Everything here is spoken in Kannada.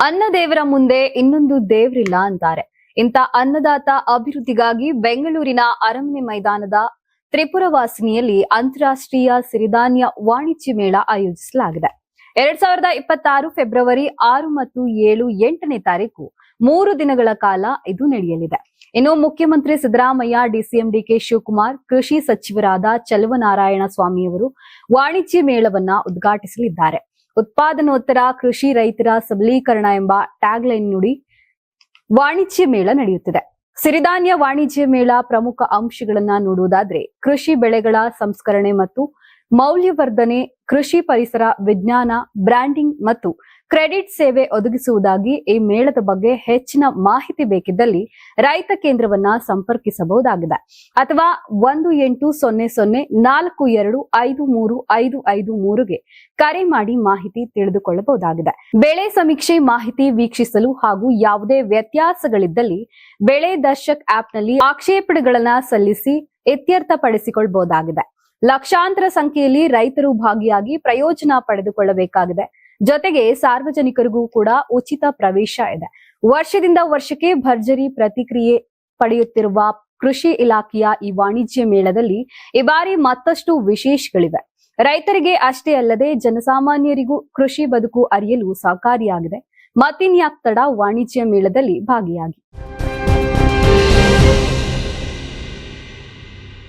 ಅನ್ನದೇವರ ಮುಂದೆ ಇನ್ನೊಂದು ದೇವ್ರಿಲ್ಲ ಅಂತಾರೆ. ಇಂಥ ಅನ್ನದಾತ ಅಭಿವೃದ್ಧಿಗಾಗಿ ಬೆಂಗಳೂರಿನ ಅರಮನೆ ಮೈದಾನದ ತ್ರಿಪುರವಾಸಿನಿಯಲ್ಲಿ ಅಂತಾರಾಷ್ಟ್ರೀಯ ಸಿರಿಧಾನ್ಯ ವಾಣಿಜ್ಯ ಮೇಳ ಆಯೋಜಿಸಲಾಗಿದೆ. 2026 ಫೆಬ್ರವರಿ 6 ಮತ್ತು 7, 8ನೇ ತಾರೀಕು 3 ದಿನಗಳ ಕಾಲ ಇದು ನಡೆಯಲಿದೆ. ಇನ್ನು ಮುಖ್ಯಮಂತ್ರಿ ಸಿದ್ದರಾಮಯ್ಯ, ಡಿಸಿಎಂ ಡಿಕೆ ಶಿವಕುಮಾರ್, ಕೃಷಿ ಸಚಿವರಾದ ಚಲುವನಾರಾಯಣ ಸ್ವಾಮಿಯವರು ವಾಣಿಜ್ಯ ಮೇಳವನ್ನ ಉದ್ಘಾಟಿಸಲಿದ್ದಾರೆ. ಉತ್ಪಾದನೋತ್ತರ ಕೃಷಿ ರೈತರ ಸಬಲೀಕರಣ ಎಂಬ ಟ್ಯಾಗ್ಲೈನ್ ನುಡಿ ವಾಣಿಜ್ಯ ಮೇಳ ನಡೆಯುತ್ತಿದೆ. ಸಿರಿಧಾನ್ಯ ವಾಣಿಜ್ಯ ಮೇಳ ಪ್ರಮುಖ ಅಂಶಗಳನ್ನ ನೋಡುವುದಾದ್ರೆ ಕೃಷಿ ಬೆಳೆಗಳ ಸಂಸ್ಕರಣೆ ಮತ್ತು ಮೌಲ್ಯವರ್ಧನೆ, ಕೃಷಿ ಪರಿಸರ ವಿಜ್ಞಾನ, ಬ್ರ್ಯಾಂಡಿಂಗ್ ಮತ್ತು ಕ್ರೆಡಿಟ್ ಸೇವೆ ಒದಗಿಸುವುದಾಗಿ. ಈ ಮೇಳದ ಬಗ್ಗೆ ಹೆಚ್ಚಿನ ಮಾಹಿತಿ ಬೇಕಿದ್ದಲ್ಲಿ ರೈತ ಕೇಂದ್ರವನ್ನ ಸಂಪರ್ಕಿಸಬಹುದಾಗಿದೆ ಅಥವಾ 180042535553ಗೆ ಕರೆ ಮಾಡಿ ಮಾಹಿತಿ ತಿಳಿದುಕೊಳ್ಳಬಹುದಾಗಿದೆ. ಬೆಳೆ ಸಮೀಕ್ಷೆ ಮಾಹಿತಿ ವೀಕ್ಷಿಸಲು ಹಾಗೂ ಯಾವುದೇ ವ್ಯತ್ಯಾಸಗಳಿದ್ದಲ್ಲಿ ಬೆಳೆ ದರ್ಶಕ್ ಆಪ್ನಲ್ಲಿ ಆಕ್ಷೇಪಣೆಗಳನ್ನ ಸಲ್ಲಿಸಿ ಇತ್ಯರ್ಥಪಡಿಸಿಕೊಳ್ಳಬಹುದಾಗಿದೆ. ಲಕ್ಷಾಂತರ ಸಂಖ್ಯೆಯಲ್ಲಿ ರೈತರು ಭಾಗಿಯಾಗಿ ಪ್ರಯೋಜನ ಪಡೆದುಕೊಳ್ಳಬೇಕಾಗಿದೆ. ಜೊತೆಗೆ ಸಾರ್ವಜನಿಕರಿಗೂ ಕೂಡ ಉಚಿತ ಪ್ರವೇಶ ಇದೆ. ವರ್ಷದಿಂದ ವರ್ಷಕ್ಕೆ ಭರ್ಜರಿ ಪ್ರತಿಕ್ರಿಯೆ ಪಡೆಯುತ್ತಿರುವ ಕೃಷಿ ಇಲಾಖೆಯ ಈ ವಾಣಿಜ್ಯ ಮೇಳದಲ್ಲಿ ಈ ಬಾರಿ ಮತ್ತಷ್ಟು ವಿಶೇಷಗಳಿವೆ. ರೈತರಿಗೆ ಅಷ್ಟೇ ಅಲ್ಲದೆ ಜನಸಾಮಾನ್ಯರಿಗೂ ಕೃಷಿ ಬದುಕು ಅರಿಯಲು ಸಹಕಾರಿಯಾಗಿದೆ. ಮತ್ತಿನ್ಯಾಕ್ ತಡ, ವಾಣಿಜ್ಯ ಮೇಳದಲ್ಲಿ ಭಾಗಿಯಾಗಿ.